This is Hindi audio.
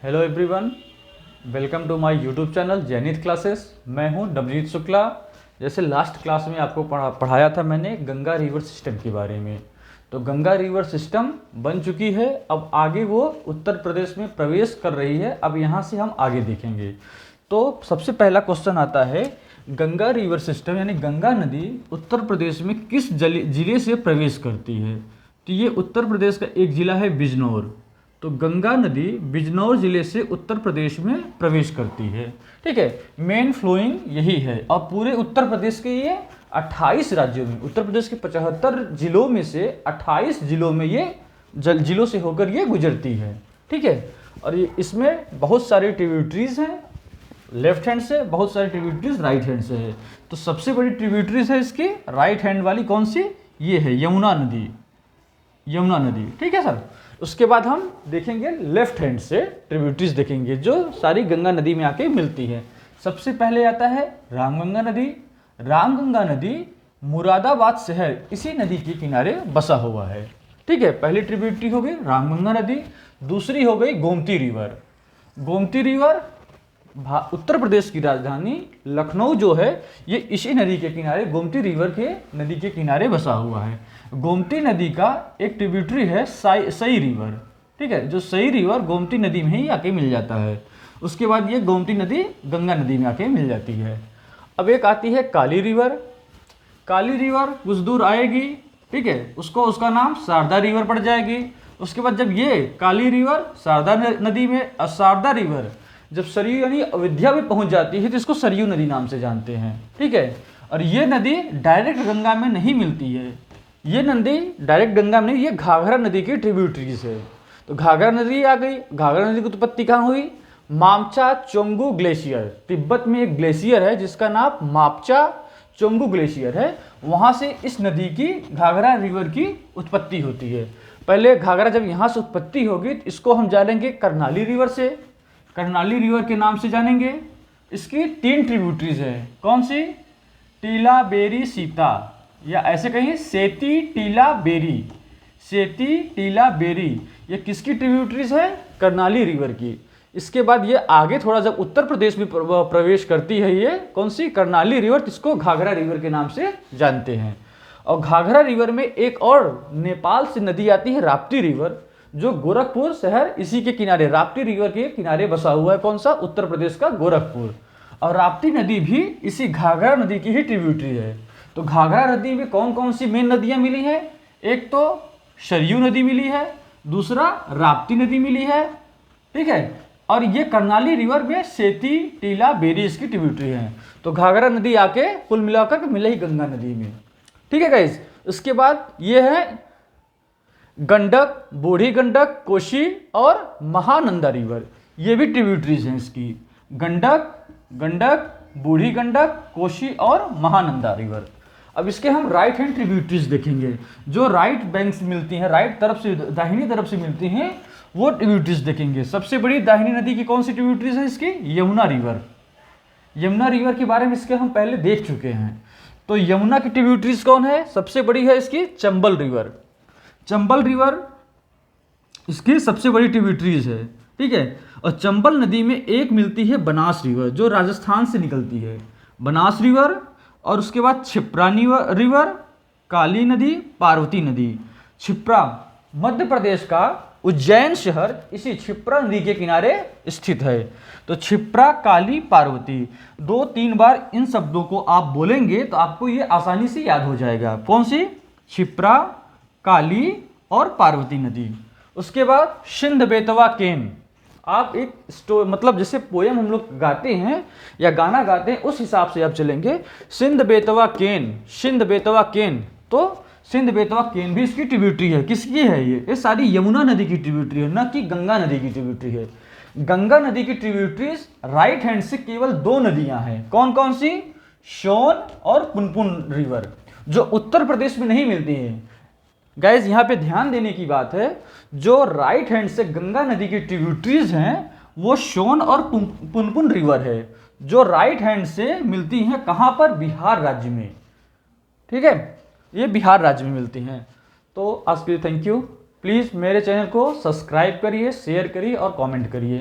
Hello everyone, welcome to my YouTube channel Jainit classes. मैं हूं डबजीत शुक्ला। जैसे लास्ट क्लास में आपको पढ़ाया था मैंने गंगा रिवर सिस्टम के बारे में। तो गंगा रिवर सिस्टम बन चुकी है, अब आगे वो उत्तर प्रदेश में प्रवेश कर रही है। अब यहाँ से हम आगे देखेंगे। तो सबसे पहला क्वेश्चन आता है, गंगा रिवर सिस्टम यानी गंगा नदी उत्तर प्रदेश में किस जिले से प्रवेश करती है। तो ये उत्तर प्रदेश का एक जिला है बिजनौर। तो गंगा नदी बिजनौर जिले से उत्तर प्रदेश में प्रवेश करती है। ठीक है, मेन फ्लोइंग यही है। और पूरे उत्तर प्रदेश के ये 28 राज्यों में, उत्तर प्रदेश के 75 जिलों में से 28 जिलों में ये जिलों से होकर ये गुजरती है। ठीक है, और ये इसमें बहुत सारे ट्रिब्यूटरीज हैं लेफ्ट हैंड से, बहुत सारे ट्रिब्यूटरीज राइट हैंड से है। तो सबसे बड़ी ट्रिब्यूटरीज है इसकी राइट हैंड वाली कौन सी, ये है यमुना नदी। यमुना नदी, ठीक है सर। उसके बाद हम देखेंगे लेफ्ट हैंड से ट्रिब्यूटरीज देखेंगे जो सारी गंगा नदी में आके मिलती है। सबसे पहले आता है रामगंगा नदी। रामगंगा नदी मुरादाबाद शहर इसी नदी के किनारे बसा हुआ है। ठीक है, पहली ट्रिब्यूटरी हो गई रामगंगा नदी। दूसरी हो गई गोमती रिवर। गोमती रिवर उत्तर प्रदेश की राजधानी लखनऊ जो है ये इसी नदी के किनारे, गोमती रिवर के नदी के किनारे बसा हुआ है। गोमती नदी का एक ट्रिब्यूटरी है सई रिवर। ठीक है, जो सई रिवर गोमती नदी में ही आके मिल जाता है। उसके बाद ये गोमती नदी गंगा नदी में आके मिल जाती है। अब एक आती है काली रिवर। काली रिवर कुछ दूर आएगी, ठीक है, उसका नाम शारदा रिवर पड़ जाएगी। उसके बाद जब ये काली रिवर शारदा नदी में, शारदा रिवर जब सरयू यानी अयोध्या में पहुंच जाती है तो इसको सरयू नदी नाम से जानते हैं। ठीक है, और ये नदी डायरेक्ट गंगा में नहीं मिलती है। ये नदी डायरेक्ट गंगा में नहीं, ये घाघरा नदी की ट्रिब्यूटरीज है। तो घाघरा नदी आ गई। घाघरा नदी की उत्पत्ति कहाँ हुई, मापचा चोंगू ग्लेशियर। तिब्बत में एक ग्लेशियर है जिसका नाम मापचा चोंगू ग्लेशियर है, वहाँ से इस नदी की घाघरा रिवर की उत्पत्ति होती है। पहले घाघरा जब यहाँ से उत्पत्ति होगी तो इसको हम जानेंगे करनाली रिवर से, करनाली रिवर के नाम से जानेंगे। इसकी 3 ट्रिब्यूटरीज है, कौन सी, टीला बेरी सीता, या ऐसे कहीं सेती टीला बेरी। सेती टीला बेरी ये किसकी ट्रिब्यूटरीज है, करनाली रिवर की। इसके बाद ये आगे थोड़ा जब उत्तर प्रदेश में प्रवेश करती है, ये कौन सी, करनाली रिवर, जिसको घाघरा रिवर के नाम से जानते हैं। और घाघरा रिवर में एक और नेपाल से नदी आती है राप्ती रिवर, जो गोरखपुर शहर इसी के किनारे, राप्ती रिवर के किनारे बसा हुआ है। कौन सा, उत्तर प्रदेश का गोरखपुर। और राप्ती नदी भी इसी घाघरा नदी की ही ट्रिब्यूटरी है। तो घाघरा नदी में कौन कौन सी मेन नदियां मिली हैं, एक तो सरयू नदी मिली है, दूसरा राप्ती नदी मिली है, ठीक है, और ये करनाली रिवर में सेती टीला बेरी इसकी ट्रिब्यूटरी है। तो घाघरा नदी आके कुल मिलाकर के मिले ही गंगा नदी में। ठीक है गाइस, उसके बाद ये है गंडक, बूढ़ी गंडक, कोशी और महानंदा रिवर, ये भी ट्रिब्यूटरीज हैं इसकी। गंडक, बूढ़ी गंडक, कोशी और महानंदा रिवर। अब इसके हम राइट हैंड ट्रिब्यूटरीज देखेंगे, जो राइट बैंक से मिलती हैं, राइट तरफ से, दाहिनी तरफ से मिलती हैं, वो ट्रिब्यूटरीज देखेंगे। सबसे बड़ी दाहिनी नदी की कौन सी ट्रिब्यूटरीज है इसकी, यमुना रिवर। यमुना रिवर के बारे में इसके हम पहले देख चुके हैं। तो यमुना की ट्रिब्यूटरीज कौन है, सबसे बड़ी है इसकी चंबल रिवर। चंबल रिवर इसकी सबसे बड़ी ट्रिब्यूटरीज है। ठीक है, और चंबल नदी में एक मिलती है बनास रिवर, जो राजस्थान से निकलती है, बनास रिवर। और उसके बाद क्षिप्रा रिवर, काली नदी, पार्वती नदी। क्षिप्रा मध्य प्रदेश का उज्जैन शहर इसी क्षिप्रा नदी के किनारे स्थित है। तो क्षिप्रा, काली, पार्वती, 2-3 बार इन शब्दों को आप बोलेंगे तो आपको ये आसानी से याद हो जाएगा। कौन सी, क्षिप्रा, काली और पार्वती नदी। उसके बाद सिंध बेतवा केन। आप एक मतलब जैसे पोयम हम लोग गाते हैं या गाना गाते हैं उस हिसाब से आप चलेंगे। सिंध बेतवा केन, सिंध बेतवा केन। तो सिंध बेतवा केन भी इसकी ट्रिब्यूटरी है। किसकी है ये सारी यमुना नदी की ट्रिब्यूटरी है, न कि गंगा नदी की ट्रिब्यूटरी है। गंगा नदी की ट्रिब्यूटरीज राइट हैंड से केवल 2 नदियां हैं। कौन कौन सी, सोन और पुनपुन रिवर, जो उत्तर प्रदेश में नहीं मिलती है। गाइज यहाँ पे ध्यान देने की बात है, जो राइट हैंड से गंगा नदी की ट्रिब्यूटरीज हैं वो सोन और पुनपुन रिवर है, जो राइट हैंड से मिलती हैं कहाँ पर, बिहार राज्य में। ठीक है, ये बिहार राज्य में मिलती हैं। तो आज के लिए थैंक यू। प्लीज़ मेरे चैनल को सब्सक्राइब करिए, शेयर करिए और कमेंट करिए।